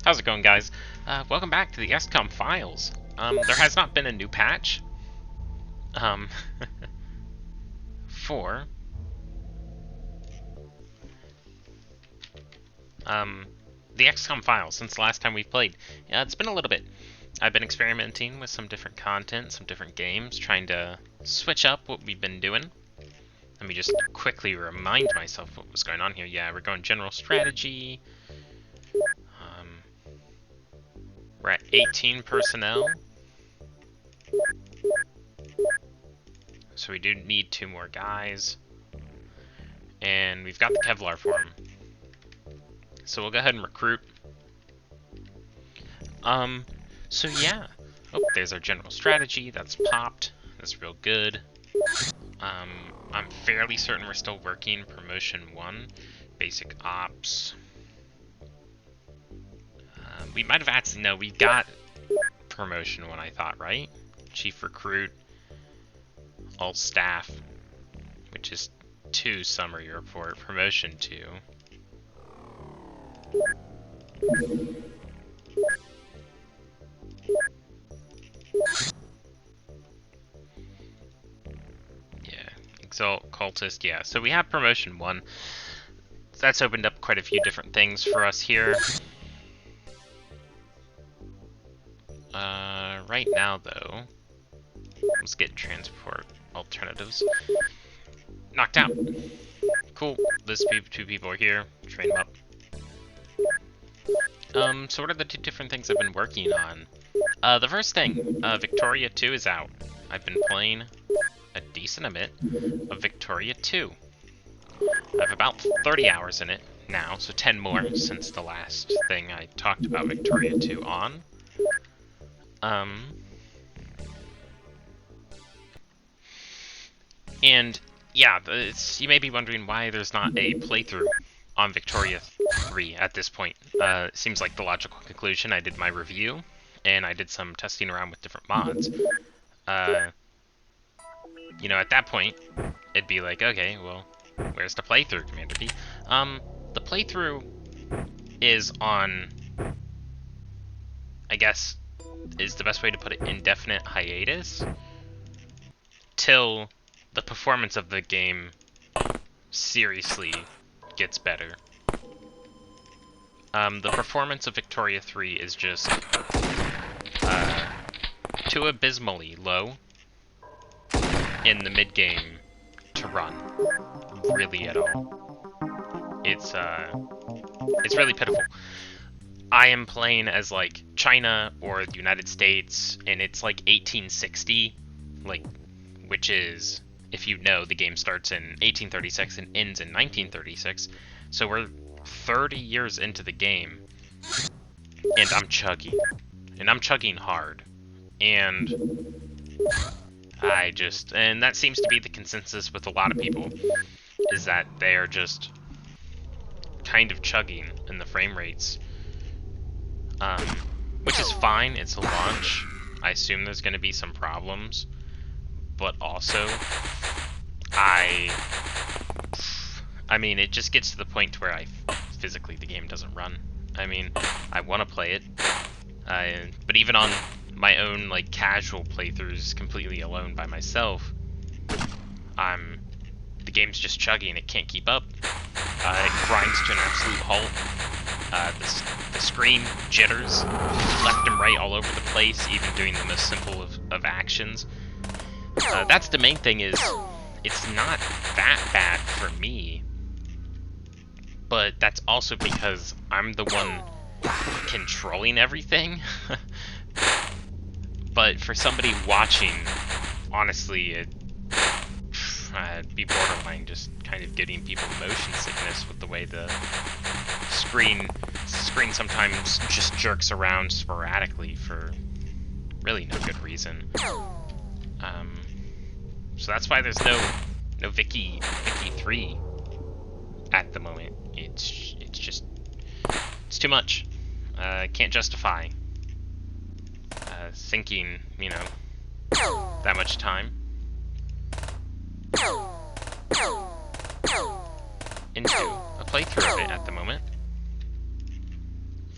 How's it going, guys? Welcome back to the XCOM files. There has not been a new patch um, for the XCOM files since the last time we played. Yeah, it's been a little bit. I've been experimenting with some different content, some different games, trying to switch up what we've been doing. Let me just quickly remind myself what was going on here. Yeah, we're going general strategy. We're at 18 personnel. So we do need 2 more guys. And we've got the Kevlar form. So we'll go ahead and recruit. So yeah. Oh, there's our general strategy. That's popped. That's real good. I'm fairly certain we're still working promotion 1. Basic ops. We might have actually, no, we got promotion 1, I thought, right? Chief recruit. All staff. Which is 2 summary report. Promotion 2. Yeah, Exalt, Cultist, yeah. So we have promotion 1. That's opened up quite a few different things for us here. Right now, though, let's get transport alternatives. Knocked out. Cool. Those 2 people are here. Train them up. So what are the 2 different things I've been working on? The first thing, Victoria 2 is out. I've been playing a decent bit of Victoria 2. I have about 30 hours in it now, so 10 more since the last thing I talked about Victoria 2 on. And yeah, you may be wondering why there's not a playthrough on Victoria 3 at this point. It seems like the logical conclusion. I did my review, and I did some testing around with different mods. You know, at that point, it'd be like, okay, well, where's the playthrough, Commander P? The playthrough is on, I guess, is the best way to put it, indefinite hiatus, till the performance of the game seriously gets better. The performance of Victoria 3 is just too abysmally low in the mid-game to run really at all. It's really pitiful. I am playing as like China or the United States, and it's like 1860, like, which is, if you know, the game starts in 1836 and ends in 1936, so we're 30 years into the game, and I'm chugging hard, and and that seems to be the consensus with a lot of people, is that they are just kind of chugging in the frame rates, which is fine. It's a launch. I assume there's going to be some problems, but also, I mean, it just gets to the point where physically the game doesn't run. I mean, I want to play it, but even on my own, like, casual playthroughs, completely alone by myself, the game's just chugging. It can't keep up. It grinds to an absolute halt. The screen jitters left and right all over the place, even doing the most simple of actions. That's the main thing, is it's not that bad for me, but that's also because I'm the one controlling everything. But for somebody watching, honestly, it'd be borderline just kind of getting people motion sickness with the way the screen sometimes just jerks around sporadically for really no good reason. So that's why there's no Vicky 3 at the moment. It's too much. Can't justify sinking, you know, that much time into a playthrough of it at the moment.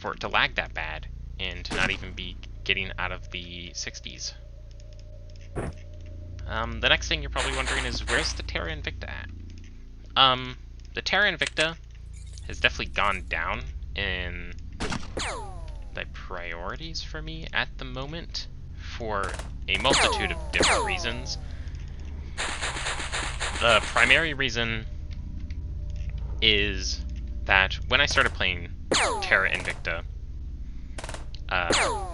for it to lag that bad and to not even be getting out of the 60s. The next thing you're probably wondering is, where's the Terra Invicta at? The Terra Invicta has definitely gone down in the priorities for me at the moment for a multitude of different reasons. The primary reason is that when I started playing Terra Invicta,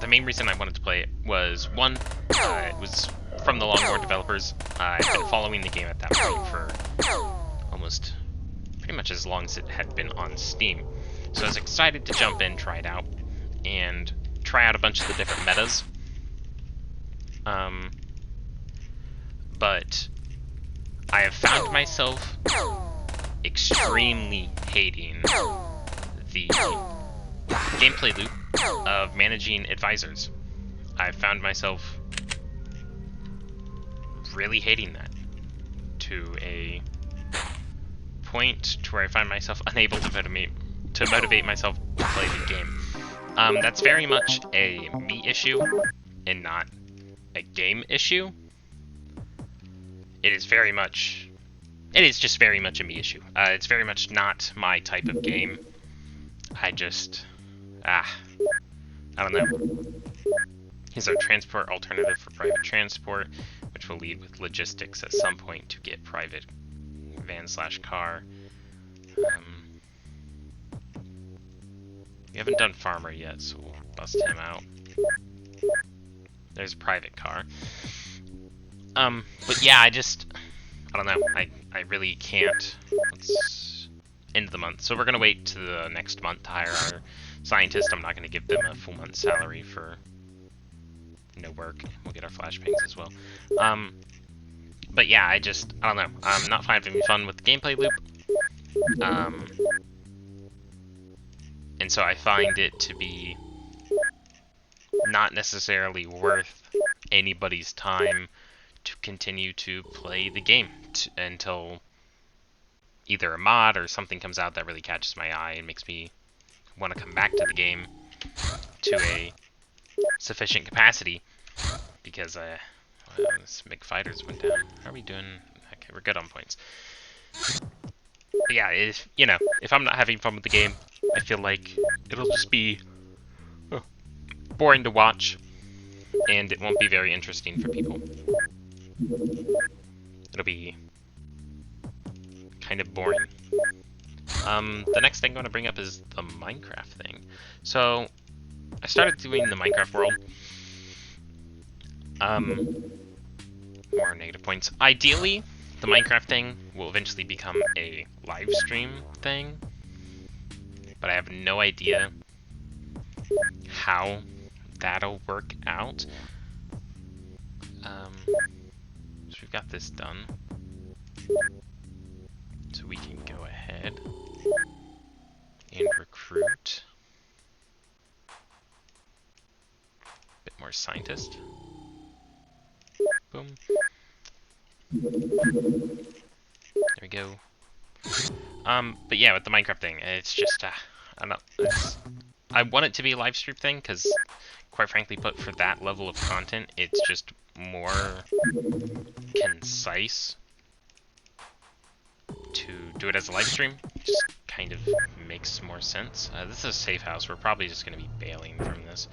the main reason I wanted to play it was, one, it was from the Longboard developers. I've been following the game at that point for almost pretty much as long as it had been on Steam. So I was excited to jump in, try it out, and try out a bunch of the different metas. But I have found myself extremely hating the gameplay loop of managing advisors. I've found myself really hating that to a point to where I find myself unable to motivate myself to play the game. That's very much a me issue and not a game issue. It is just very much a me issue. It's very much not my type of game. I don't know. Here's our transport alternative for private transport, which will lead with logistics at some point to get private van/car. We haven't done Farmer yet, so we'll bust him out. There's a private car. But yeah, I don't know. I really can't. It's end of the month, so we're gonna wait to the next month to hire our scientist. I'm not gonna give them a full month's salary for no work. We'll get our flashbangs as well. But yeah, I don't know. I'm not finding fun with the gameplay loop. And so I find it to be not necessarily worth anybody's time to continue to play the game until either a mod or something comes out that really catches my eye and makes me want to come back to the game to a sufficient capacity, because this big fighters went down. How are we doing? Okay, we're good on points. But yeah, if I'm not having fun with the game, I feel like it'll just be boring to watch, and it won't be very interesting for people. It'll be kind of boring. The next thing I'm going to bring up is the Minecraft thing. So, I started doing the Minecraft world. More negative points. Ideally, the Minecraft thing will eventually become a live stream thing, but I have no idea how that'll work out. So we've got this done. So we can go ahead and recruit a bit more scientist. Boom. There we go. But yeah, with the Minecraft thing, it's just, I don't know. I want it to be a live stream thing, because, quite frankly, but for that level of content, it's just more concise to do it as a live stream. It just kind of makes more sense. This is a safe house. We're probably just going to be bailing from this.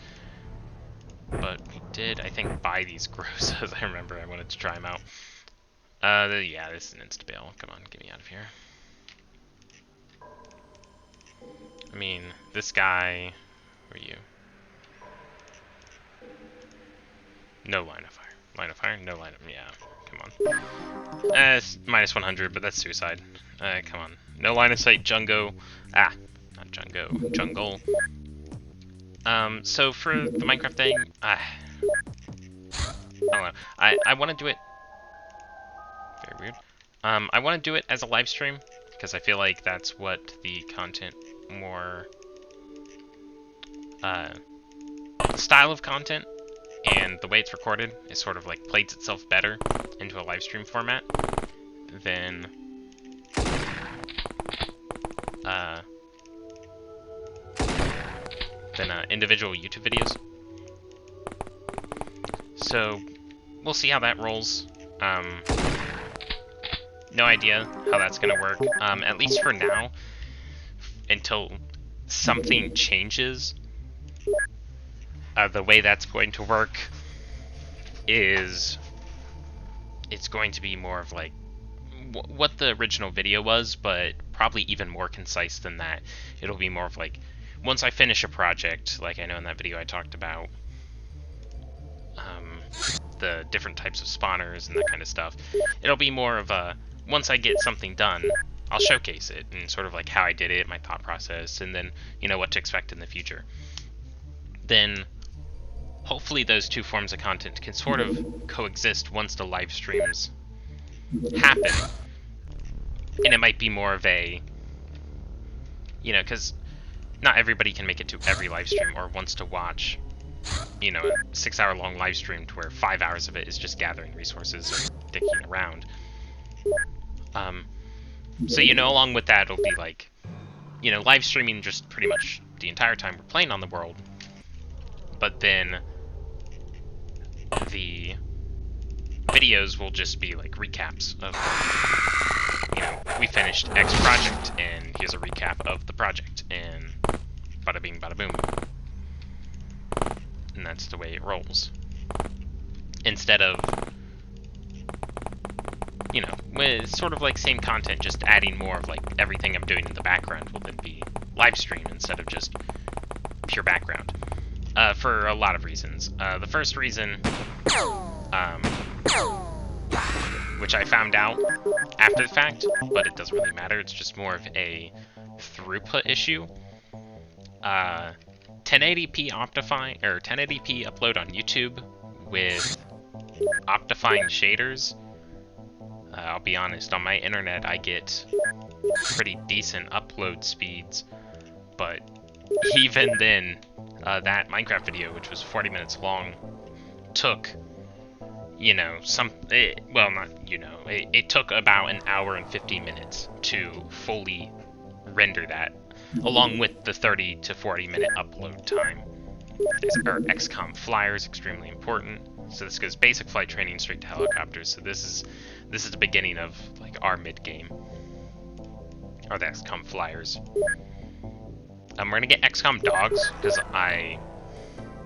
But we did, I think, buy these grows, as I remember. I wanted to try them out. Yeah, this is an insta-bail. Come on, get me out of here. I mean, this guy... Who are you? No line of fire. Line of fire? No line of... Yeah, come on. It's minus 100, but that's suicide. Come on. No line of sight, Jungo. Ah, not Jungo. Jungle. So for the Minecraft thing, I don't know. I want to do it... Very weird. I want to do it as a live stream, because I feel like that's what the content more... style of content and the way it's recorded is sort of like plays itself better into a live stream format than than individual YouTube videos. So we'll see how that rolls. No idea how that's gonna work, at least for now, until something changes. The way that's going to work is it's going to be more of like what the original video was, but probably even more concise than that. It'll be more of like, once I finish a project, like I know in that video I talked about the different types of spawners and that kind of stuff. It'll be more of a, once I get something done, I'll showcase it and sort of like how I did it, my thought process, and then, you know, what to expect in the future. Then hopefully those two forms of content can sort of coexist once the live streams happen. And it might be more of a, you know, because not everybody can make it to every live stream or wants to watch, you know, a 6-hour-long live stream to where 5 hours of it is just gathering resources or dicking around. So, you know, along with that, it'll be like, you know, live streaming just pretty much the entire time we're playing on the world. But then the videos will just be like recaps of, you know, we finished X project, and here's a recap of the project, and bada bing, bada boom. And that's the way it rolls. Instead of, you know, with sort of like same content, just adding more of like everything I'm doing in the background will then be live stream instead of just pure background. For a lot of reasons. The first reason, which I found out after the fact, but it doesn't really matter, it's just more of a throughput issue. 1080p Optifine, or 1080p upload on YouTube with Optifine shaders. I'll be honest, on my internet I get pretty decent upload speeds, but even then, that Minecraft video, which was 40 minutes long, took, you know, well, not, you know, it took about an hour and 15 minutes to fully render that, along with the 30 to 40 minute upload time. Our XCOM flyers, extremely important. So this goes basic flight training straight to helicopters. So this is the beginning of like our mid game, or the XCOM flyers. We're gonna get XCOM dogs because I've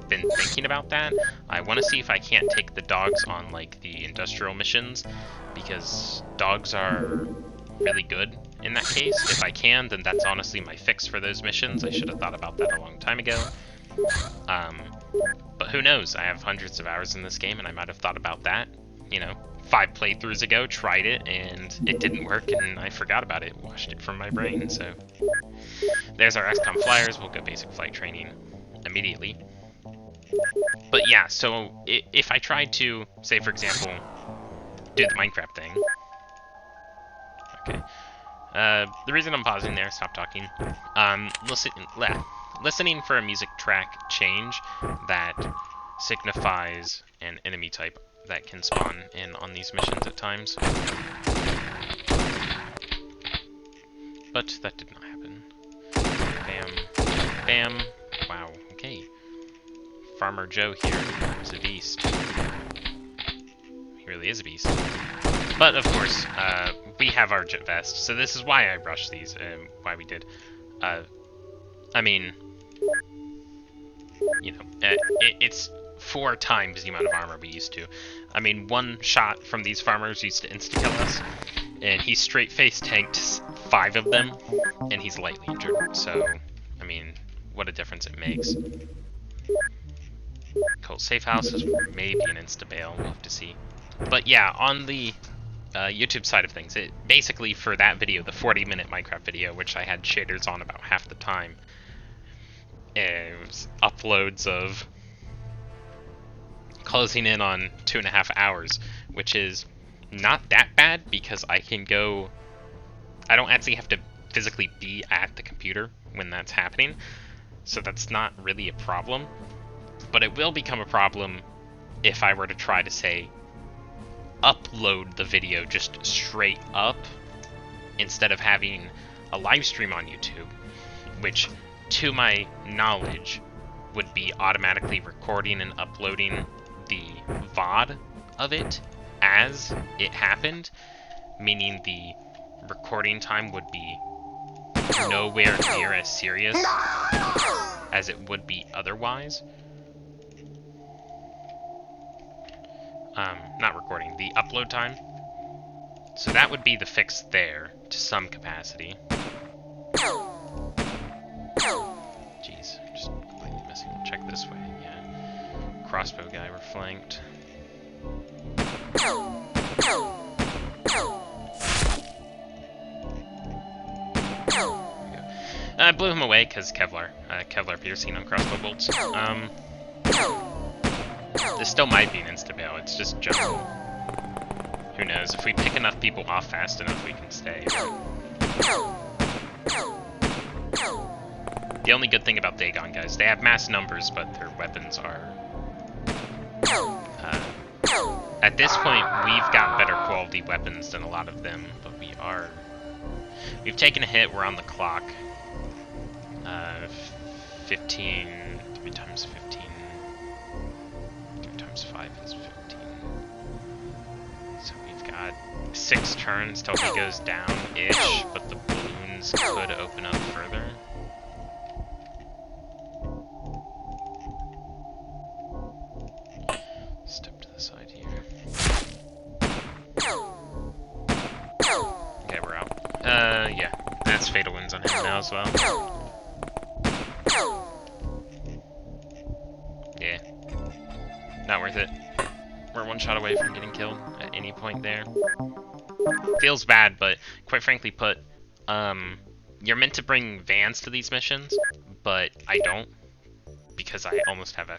been thinking about that. I want to see if I can't take the dogs on like the industrial missions, because dogs are really good in that case. If I can, then that's honestly my fix for those missions. I should have thought about that a long time ago. But who knows? I have hundreds of hours in this game, and I might have thought about that, you know, 5 playthroughs ago, tried it, and it didn't work, and I forgot about it, washed it from my brain. So there's our XCOM flyers. We'll go basic flight training immediately. But yeah, so if I tried to, say for example, do the Minecraft thing. Okay. The reason I'm pausing there, stop talking. Listening for a music track change that signifies an enemy type that can spawn in on these missions at times. But that did not happen. Bam. Bam. Wow, okay. Farmer Joe here is a beast. He really is a beast. But of course, we have our jet vest, so this is why I rushed these, why we did. I mean, you know, it's 4 times the amount of armor we used to. I mean, one shot from these farmers used to insta-kill us, and he straight-face tanked 5 of them, and he's lightly injured. So, I mean, what a difference it makes. Cool. Safe house is maybe an insta-bail, we'll have to see. But yeah, on the YouTube side of things, it basically, for that video, the 40-minute Minecraft video, which I had shaders on about half the time, it was uploads of closing in on 2.5 hours, which is not that bad because I can go, I don't actually have to physically be at the computer when that's happening, so that's not really a problem. But it will become a problem if I were to try to, say, upload the video just straight up instead of having a live stream on YouTube, which, to my knowledge, would be automatically recording and uploading the VOD of it as it happened, meaning the recording time would be nowhere near as serious as it would be otherwise. Not recording, the upload time. So that would be the fix there, to some capacity. Jeez, just completely missing. Check this way, yeah. Crossbow guy, we're flanked. I blew him away because Kevlar. Kevlar piercing on crossbow bolts. This still might be an insta-bail, it's just jungle. Who knows, if we pick enough people off fast enough, we can stay. The only good thing about Dagon, guys, they have mass numbers, but their weapons are... at this point, we've got better quality weapons than a lot of them, but we've taken a hit, we're on the clock. 15, 3 times 15, 3 times 5 is 15. So we've got 6 turns till he goes down-ish, but the balloons could open up further. Step to the side here. Okay, we're out. Yeah, that's Fatal Winds on him now as well. Yeah. Not worth it. We're 1 shot away from getting killed at any point there. Feels bad, but quite frankly put, you're meant to bring vans to these missions, but I don't, because I almost have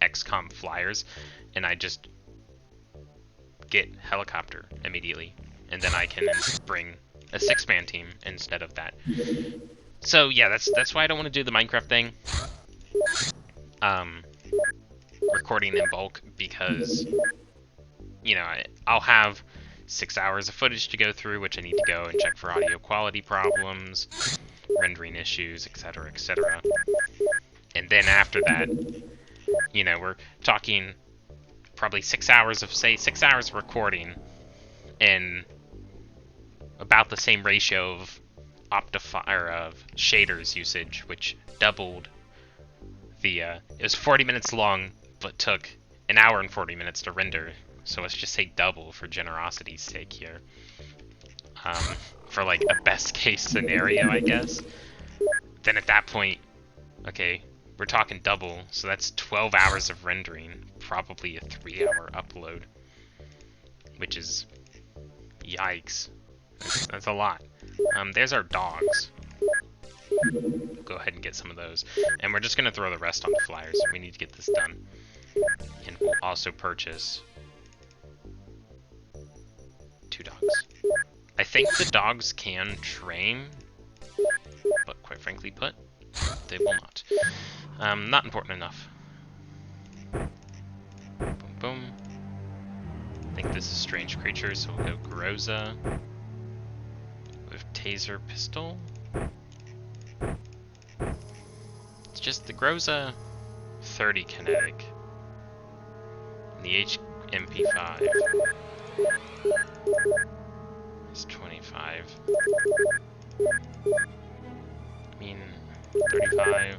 XCOM flyers, and I just get helicopter immediately, and then I can bring a 6-man team instead of that. So yeah, that's why I don't want to do the Minecraft thing. Recording in bulk, because, you know, I'll have 6 hours of footage to go through, which I need to go and check for audio quality problems, rendering issues, etc., etc. And then after that, you know, we're talking probably 6 hours of, say, 6 hours of recording, and about the same ratio of of shaders usage, which doubled the, it was 40 minutes long, but took an hour and 40 minutes to render, so let's just say double for generosity's sake here. For like a best case scenario, I guess. Then at that point, okay, we're talking double, so that's 12 hours of rendering, probably a 3-hour upload, which is, yikes. That's a lot. There's our dogs. We'll go ahead and get some of those. And we're just going to throw the rest on the flyers. We need to get this done. And we'll also purchase 2 dogs. I think the dogs can train, but quite frankly put, they will not. Not important enough. Boom, boom. I think this is Strange Creature, so we'll go Groza with Taser Pistol. It's just the Groza 30 kinetic. And the HMP5 is 25. I mean, 35.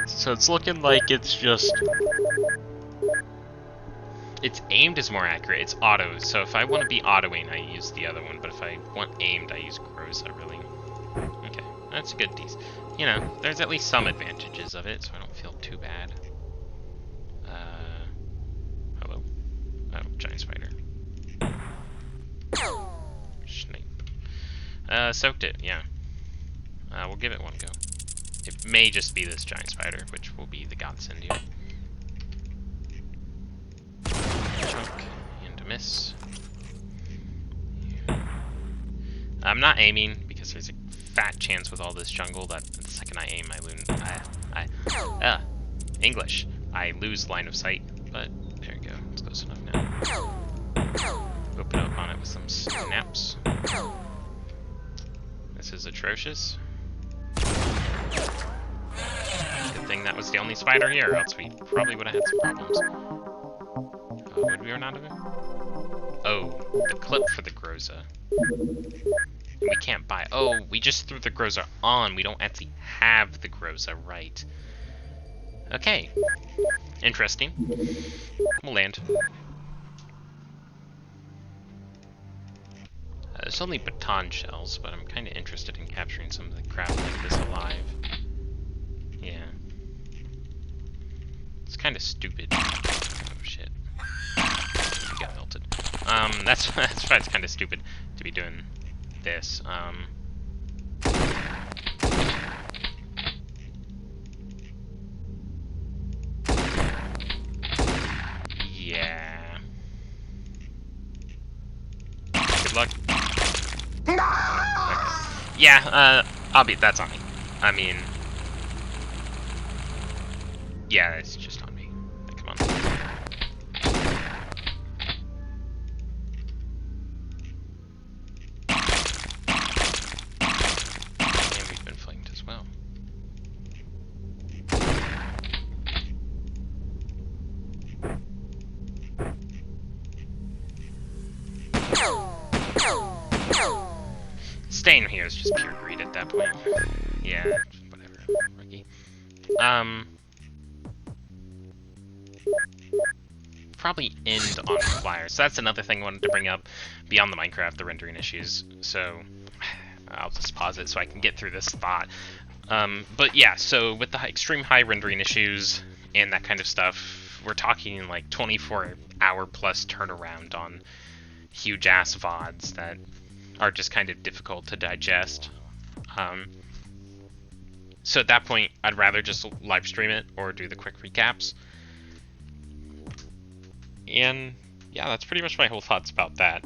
So it's looking like it's just... It's aimed is more accurate, it's auto, so if I want to be autoing, I use the other one, but if I want aimed, I use Groza, really. Okay, that's a good piece. You know, there's at least some advantages of it, so I don't feel too bad. Hello? Oh, giant spider. Snipe. Soaked it, yeah. We'll give it one go. It may just be this giant spider, which will be the godsend here. Chunk and a miss. I'm not aiming because there's a fat chance with all this jungle that the second I aim, English. I lose line of sight, but there you go. It's close enough now. Open up on it with some snaps. This is atrocious. was the only spider here, or else we probably would have had some problems. Would we run out of it? Oh, the clip for the Groza. We can't buy. Oh, we just threw the Groza on. We don't actually have the Groza, right? Okay. Interesting. We'll land. There's only baton shells, but I'm kind of interested in capturing some of the crap like this alive. Yeah. It's kind of stupid. Oh shit. You got melted. That's why it's kind of stupid to be doing this. Yeah. Good luck. Okay. Yeah, that's on me. I mean, yeah, it's just on me. Come on. And we've been flanked as well. Staying here is just pure greed at that point. Yeah, whatever, rookie. Probably end on flyers. So that's another thing I wanted to bring up beyond the Minecraft, the rendering issues. So I'll just pause it so I can get through this thought. But yeah, so with the extreme high rendering issues and that kind of stuff, we're talking like 24-hour plus turnaround on huge ass VODs that are just kind of difficult to digest. So at that point, I'd rather just live stream it or do the quick recaps. And yeah, that's pretty much my whole thoughts about that.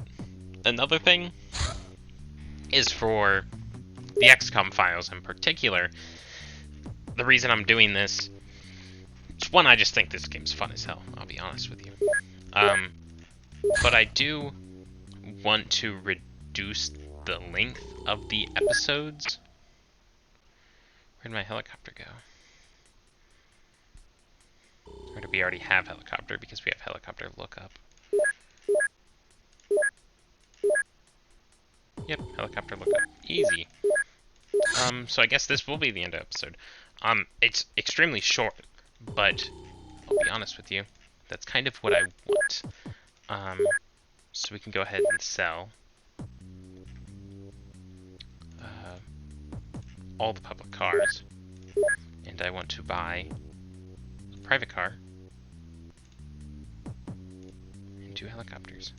Another thing is for the XCOM files in particular. The reason I'm doing this is, one, I just think this game's fun as hell, I'll be honest with you. But I do want to reduce the length of the episodes. Where'd my helicopter go? Or do we already have helicopter? Because we have helicopter lookup. Yep, helicopter lookup. Easy. So I guess this will be the end of the episode. It's extremely short, but I'll be honest with you, that's kind of what I want. So we can go ahead and sell all the public cars, and I want to buy a private car and 2 helicopters.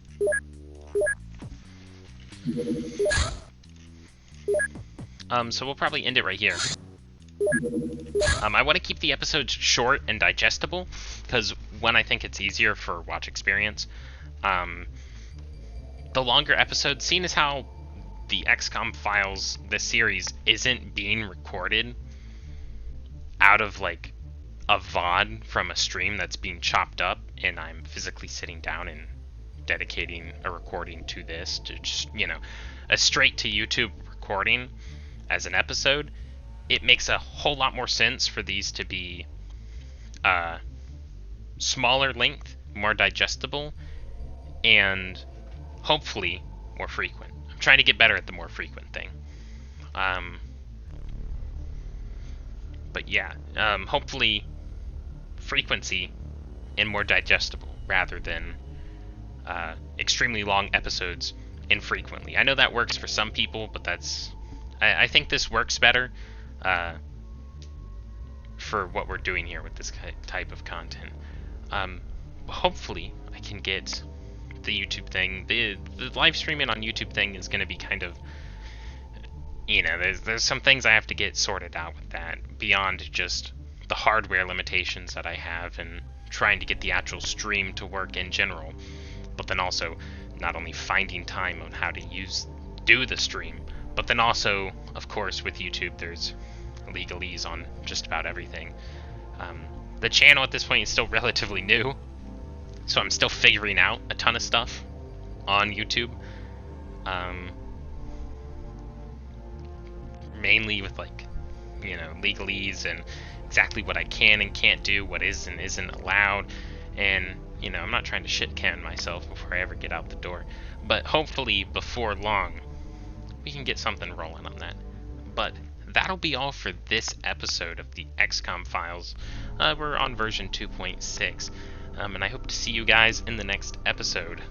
So we'll probably end it right here. I want to keep the episodes short and digestible, because one, I think it's easier for watch experience. The longer episodes, seeing as how the XCOM files, this series, isn't being recorded out of like a VOD from a stream that's being chopped up, and I'm physically sitting down and dedicating a recording to this, to just, you know, a straight to YouTube recording as an episode, it makes a whole lot more sense for these to be smaller length, more digestible, and hopefully more frequent. I'm trying to get better at the more frequent thing. But yeah, hopefully frequency and more digestible rather than extremely long episodes infrequently. I know that works for some people, but I think this works better for what we're doing here with this type of content. Hopefully I can get the YouTube thing, the live streaming on YouTube thing is going to be kind of, you know, there's some things I have to get sorted out with that, beyond just the hardware limitations that I have and trying to get the actual stream to work in general, but then also not only finding time on how to do the stream, but then also, of course, with YouTube, there's legalese on just about everything. The channel at this point is still relatively new, so I'm still figuring out a ton of stuff on YouTube. Mainly with like you know, legalese and exactly what I can and can't do, what is and isn't allowed, and, you know, I'm not trying to shit can myself before I ever get out the door, but hopefully before long, we can get something rolling on that. But that'll be all for this episode of the XCOM Files. We're on version 2.6, and I hope to see you guys in the next episode.